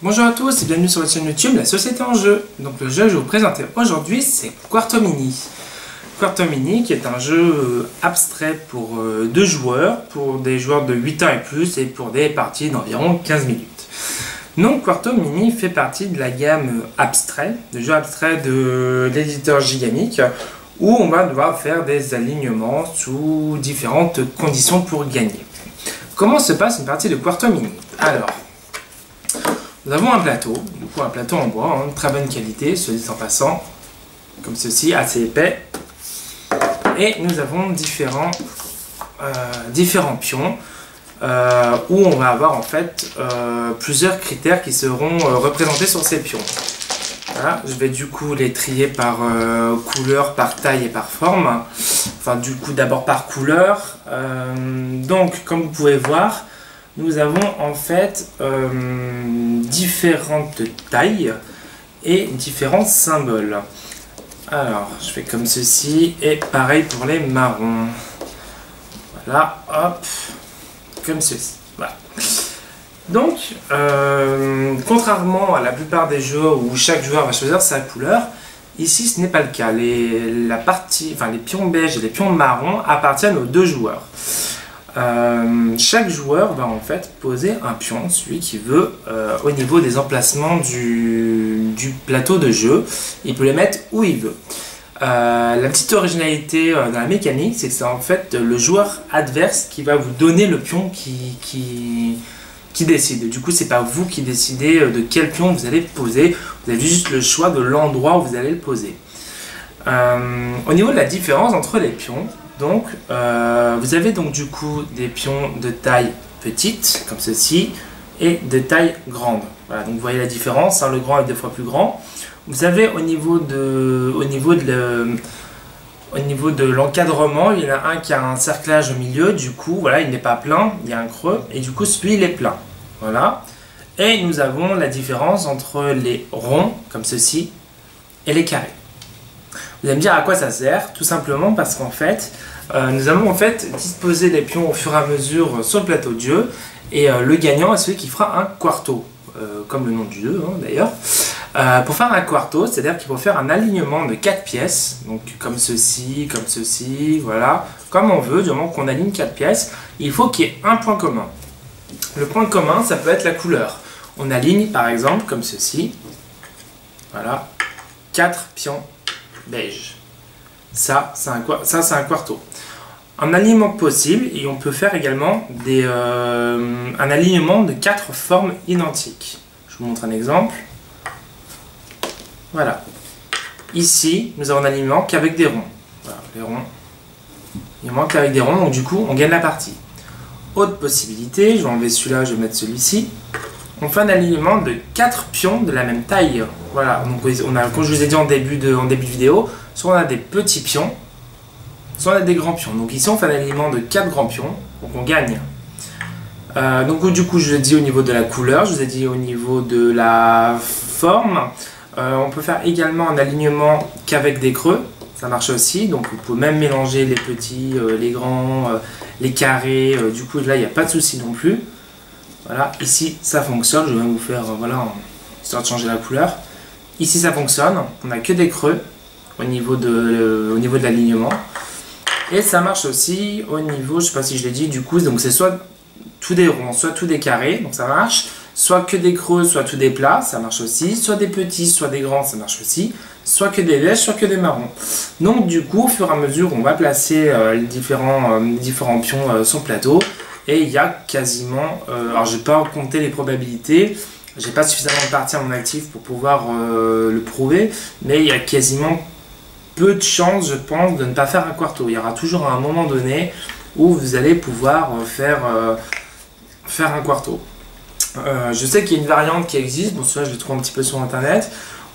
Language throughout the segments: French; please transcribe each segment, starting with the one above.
Bonjour à tous et bienvenue sur votre chaîne YouTube La Société en Jeu. Donc le jeu que je vais vous présenter aujourd'hui c'est Quarto Mini. Quarto Mini qui est un jeu abstrait pour 2 joueurs, pour des joueurs de 8 ans et plus et pour des parties d'environ 15 minutes. Donc Quarto Mini fait partie de la gamme abstrait, de jeux abstraits de l'éditeur Gigamic, où on va devoir faire des alignements sous différentes conditions pour gagner. Comment se passe une partie de Quarto Mini? Alors, nous avons un plateau, du coup un plateau en bois, de très bonne qualité, soit dit en passant, comme ceci, assez épais. Et nous avons différents pions, où on va avoir en fait plusieurs critères qui seront représentés sur ces pions. Voilà, je vais du coup les trier par couleur, par taille et par forme. Enfin du coup d'abord par couleur. Donc comme vous pouvez voir, nous avons en fait différentes tailles et différents symboles. Alors, je fais comme ceci et pareil pour les marrons. Voilà, hop, comme ceci. Voilà. Donc, contrairement à la plupart des jeux où chaque joueur va choisir sa couleur, ici ce n'est pas le cas. Les pions beige et les pions marron appartiennent aux 2 joueurs. Chaque joueur va en fait poser un pion, celui qui veut, au niveau des emplacements du plateau de jeu. Il peut les mettre où il veut. La petite originalité dans la mécanique, c'est que c'est en fait le joueur adverse qui va vous donner le pion qui décide. Du coup, c'est pas vous qui décidez de quel pion vous allez poser. Vous avez juste le choix de l'endroit où vous allez le poser. Au niveau de la différence entre les pions, donc, vous avez donc du coup des pions de taille petite, comme ceci, et de taille grande. Voilà, donc vous voyez la différence, hein, le grand est 2 fois plus grand. Vous avez au niveau de l'encadrement, il y en a un qui a un cerclage au milieu, du coup, voilà, il n'est pas plein, il y a un creux, et du coup, celui, il est plein. Voilà. Et nous avons la différence entre les ronds, comme ceci, et les carrés. Vous allez me dire à quoi ça sert? Tout simplement parce qu'en fait, nous allons en fait disposer les pions au fur et à mesure sur le plateau de jeu, et le gagnant est celui qui fera un quarto, comme le nom du jeu hein, d'ailleurs. Pour faire un quarto, c'est-à-dire qu'il faut faire un alignement de 4 pièces, donc comme ceci, voilà, comme on veut, du moment qu'on aligne 4 pièces, il faut qu'il y ait un point commun. Le point commun, ça peut être la couleur. On aligne par exemple comme ceci, voilà, 4 pions beige. Ça, c'est un quarto. Un alignement possible, et on peut faire également un alignement de 4 formes identiques. Je vous montre un exemple. Voilà. Ici, nous avons un alignement qu'avec des ronds. Voilà, les ronds. Il manque qu'avec des ronds, donc du coup, on gagne la partie. Autre possibilité, je vais enlever celui-là, je vais mettre celui-ci. On fait un alignement de 4 pions de la même taille. Voilà, donc on a, comme je vous ai dit en début de vidéo, soit on a des petits pions, soit on a des grands pions. Donc ici on fait un alignement de 4 grands pions, donc on gagne. Donc du coup je vous ai dit au niveau de la couleur, je vous ai dit au niveau de la forme. On peut faire également un alignement qu'avec des creux, ça marche aussi. Donc vous pouvez même mélanger les petits, les grands, les carrés. Du coup là il n'y a pas de souci non plus. Voilà, ici ça fonctionne, je vais même vous faire, voilà, histoire de changer la couleur. Ici ça fonctionne, on n'a que des creux au niveau de l'alignement. Et ça marche aussi au niveau, je sais pas si je l'ai dit, du coup, donc c'est soit tous des ronds, soit tous des carrés, donc ça marche. Soit que des creux, soit tous des plats, ça marche aussi. Soit des petits, soit des grands, ça marche aussi. Soit que des beiges, soit que des marrons. Donc du coup, au fur et à mesure, on va placer les différents pions sur le plateau. Et il y a quasiment, alors je ne vais pas compter les probabilités, je n'ai pas suffisamment de parties à mon actif pour pouvoir le prouver, mais il y a quasiment peu de chances, je pense, de ne pas faire un quarto. Il y aura toujours un moment donné où vous allez pouvoir faire un quarto. Je sais qu'il y a une variante qui existe, bon ça je l'ai trouvé un petit peu sur internet,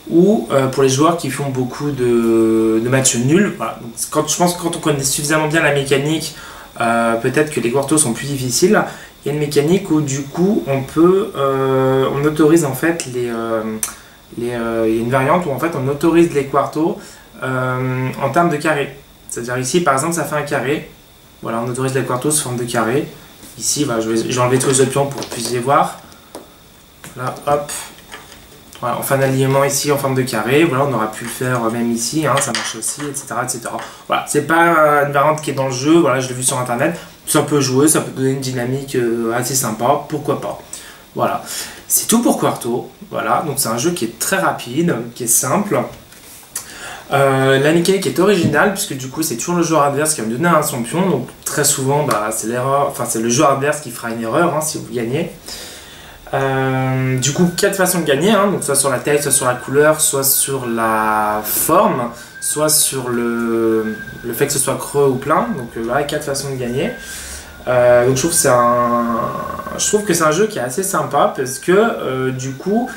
ou pour les joueurs qui font beaucoup de matchs nuls. Voilà. Donc, je pense que quand on connaît suffisamment bien la mécanique, peut-être que les quartos sont plus difficiles. Il y a une mécanique où du coup on autorise en fait il y a une variante où en fait on autorise les quartos en termes de carré. C'est-à-dire ici par exemple ça fait un carré. Voilà, on autorise les quartos sous forme de carré. Ici, voilà, je vais enlever tous les autres pions pour que vous puissiez voir. Là, hop, Voilà, on fait un alignement ici en forme de carré, voilà, on aurait pu le faire même ici, hein, ça marche aussi, etc. etc. Voilà, c'est pas une variante qui est dans le jeu, voilà, je l'ai vu sur internet, ça peut jouer, ça peut donner une dynamique assez sympa, pourquoi pas. Voilà, c'est tout pour Quarto, voilà, donc c'est un jeu qui est très rapide, qui est simple. La mécanique est originale, puisque du coup c'est toujours le joueur adverse qui va me donner un champion, donc très souvent bah, c'est l'erreur, enfin c'est le joueur adverse qui fera une erreur hein, si vous gagnez. Du coup, 4 façons de gagner, hein, donc soit sur la taille, soit sur la couleur, soit sur la forme, soit sur le fait que ce soit creux ou plein. Donc voilà, 4 façons de gagner. Donc je trouve que c'est un jeu qui est assez sympa parce que du coup,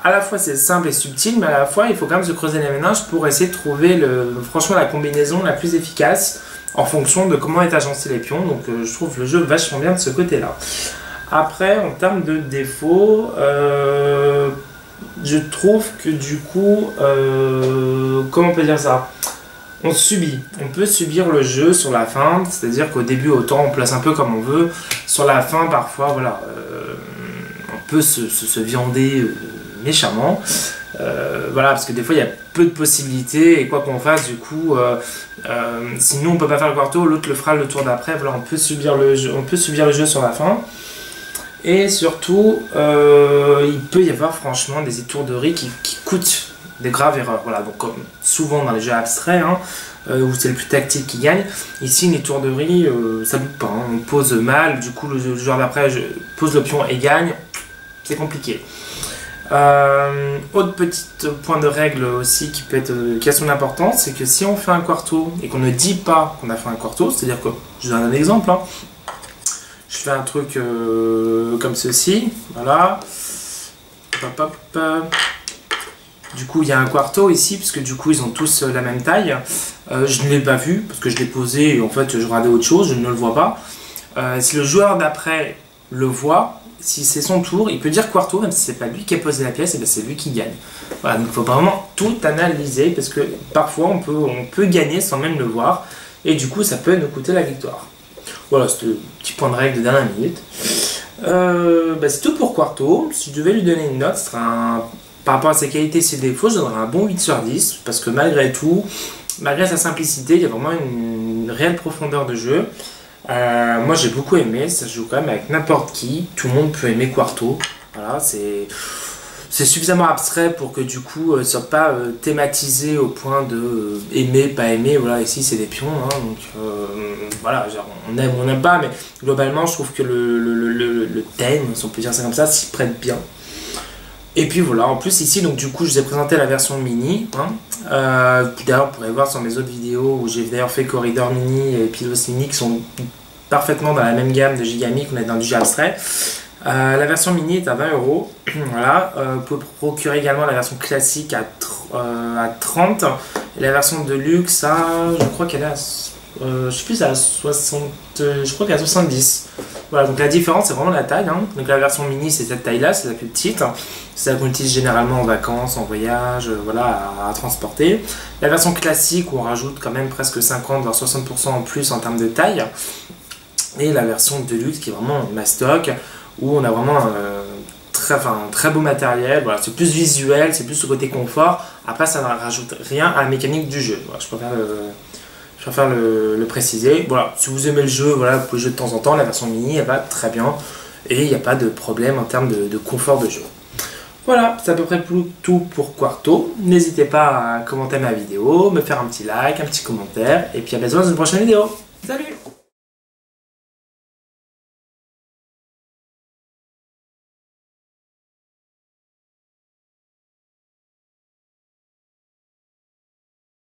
à la fois c'est simple et subtil, mais à la fois il faut quand même se creuser les méninges pour essayer de trouver franchement la combinaison la plus efficace en fonction de comment est agencé les pions. Donc je trouve le jeu vachement bien de ce côté-là. Après, en termes de défauts, je trouve que du coup, comment on peut dire ça? On peut subir le jeu sur la fin, c'est-à-dire qu'au début, autant on place un peu comme on veut, sur la fin, parfois, voilà, on peut se viander méchamment, voilà, parce que des fois, il y a peu de possibilités, et quoi qu'on fasse, du coup, si nous, on peut pas faire le quarto, l'autre le fera le tour d'après, voilà, on peut subir le jeu sur la fin. Et surtout, il peut y avoir franchement des étourderies qui coûtent des graves erreurs. Voilà, donc comme souvent dans les jeux abstraits, hein, où c'est le plus tactique qui gagne, ici une étourderie, ça ne bouge pas. Hein. On pose mal, du coup le joueur d'après pose le pion et gagne. C'est compliqué. Autre petit point de règle aussi qui a son importance, c'est que si on fait un quarto et qu'on ne dit pas qu'on a fait un quarto, c'est-à-dire que, je donne un exemple, hein, je fais un truc comme ceci, voilà. Hop, hop. Du coup, il y a un quarto ici, puisque du coup, ils ont tous la même taille. Je ne l'ai pas vu, parce que je l'ai posé et en fait, je regardais autre chose, je ne le vois pas. Si le joueur d'après le voit, si c'est son tour, il peut dire quarto, même si c'est pas lui qui a posé la pièce, et bien c'est lui qui gagne. Voilà, donc il faut vraiment tout analyser, parce que parfois, on peut gagner sans même le voir, et du coup, ça peut nous coûter la victoire. Voilà, c'est le petit point de règle de dernière minute. C'est tout pour Quarto. Si je devais lui donner une note, ce sera par rapport à ses qualités et ses défauts, je donnerais un bon 8 sur 10. Parce que malgré tout, malgré sa simplicité, il y a vraiment une réelle profondeur de jeu. Moi j'ai beaucoup aimé, ça se joue quand même avec n'importe qui. Tout le monde peut aimer Quarto. Voilà, c'est suffisamment abstrait pour que du coup ne soit pas thématisé au point de aimer, pas aimer. Voilà, ici c'est des pions, hein, donc voilà, genre, on aime ou on n'aime pas, mais globalement je trouve que le thème, si on peut dire ça comme ça, s'y prête bien. Et puis voilà, en plus ici, donc du coup je vous ai présenté la version mini, hein. D'ailleurs vous pourrez voir sur mes autres vidéos où j'ai d'ailleurs fait Corridor Mini et Pylos Mini qui sont parfaitement dans la même gamme de Gigamic qu'on est dans du jeu abstrait. La version mini est à 20 €. Voilà. Vous pouvez procurer également la version classique à 30 € et la version de luxe je crois qu'elle est à je sais plus, à 60, je crois qu'elle est à 70. Voilà, donc la différence c'est vraiment la taille, hein. Donc la version mini c'est cette taille là, c'est la plus petite, c'est la qu'on utilise généralement en vacances, en voyage, voilà, à transporter. La version classique où on rajoute quand même presque 50 voire 60% en plus en termes de taille, et la version de luxe qui est vraiment mastoc, où on a vraiment très beau matériel. Voilà, c'est plus visuel, c'est plus le côté confort. Après, ça ne rajoute rien à la mécanique du jeu. Voilà, je préfère le préciser. Voilà, si vous aimez le jeu, voilà, vous pouvez jouer de temps en temps. La version mini, elle va très bien. Et il n'y a pas de problème en termes de confort de jeu. Voilà, c'est à peu près tout pour Quarto. N'hésitez pas à commenter ma vidéo, me faire un petit like, un petit commentaire. Et puis à bientôt dans une prochaine vidéo. Salut!